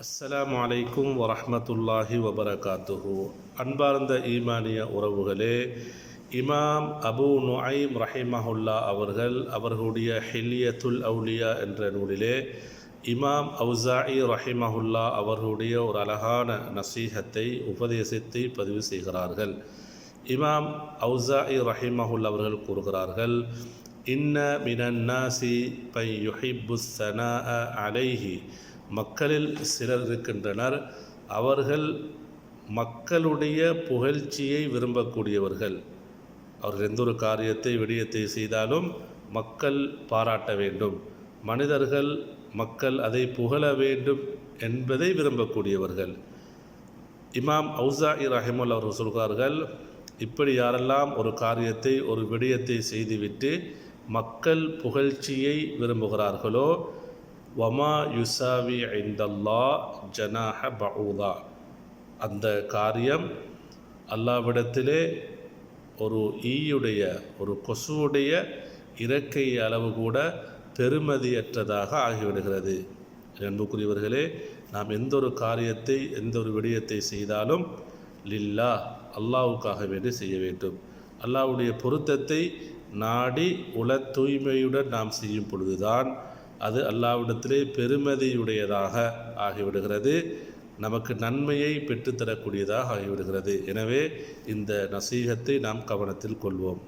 அஸ்ஸலாமு அலைக்கும் வரஹ்மத்துல்லாஹி வபரகாத்துஹு. அன்பார்ந்த ஈமானிய உறவுகளே, இமாம் அபு நுஐம் ரஹிமஹுல்லா அவர்கள் அவர்களுடைய ஹில்யத்துல் அவுலியா என்ற நூலிலே இமாம் அவுசாஇ ரஹிமஹுல்லா அவர்களுடைய ஒரு அழகான நசீஹத்தை உபதேசத்தை பதிவு செய்கிறார்கள். இமாம் அவுசாஇ ரஹிமஹுல்லா அவர்கள் கூறுகிறார்கள், இன்ன மினன் நாசி பை யுஹிப்புஸ் ஸனாஅ அலைஹி, மக்களில் சிலர் இருக்கின்றனர், அவர்கள் மக்களுடைய புகழ்ச்சியை விரும்பக்கூடியவர்கள். அவர்கள் எந்த ஒரு காரியத்தை விடயத்தை செய்தாலும் மக்கள் பாராட்ட வேண்டும், மக்கள் அதை புகழ வேண்டும் என்பதை விரும்பக்கூடியவர்கள். இமாம் அவுசாஇ ரஹிமஹுல்லாஹ் அவர்கள் சொல்கிறார்கள், இப்படி யாரெல்லாம் ஒரு காரியத்தை ஒரு விடயத்தை செய்துவிட்டு மக்கள் புகழ்ச்சியை விரும்புகிறார்களோ, வமா யுசாவி இந்தல்லா ஜனாஹ பஊதா, அந்த காரியம் அல்லாவிடத்திலே ஒரு ஈயுடைய ஒரு கொசுவுடைய இறக்கை அளவு கூட பெருமதியற்றதாக ஆகிவிடுகிறது. அன்புக்குரியவர்களே, நாம் எந்த ஒரு காரியத்தை எந்த ஒரு விடயத்தை செய்தாலும் லில்லா, அல்லாஹ்வுக்காக வேண்டி செய்ய வேண்டும். அல்லாஹ்வுடைய பொருத்தத்தை நாடி உல தூய்மையுடன் நாம் செய்யும் பொழுதுதான் அது அல்லாஹ்விடத்திலே பெருமதியுடையதாக ஆகிவிடுகிறது, நமக்கு நன்மையை பெற்றுத்தரக்கூடியதாக ஆகிவிடுகிறது. எனவே இந்த நசீகத்தை நாம் கவனத்தில் கொள்வோம்.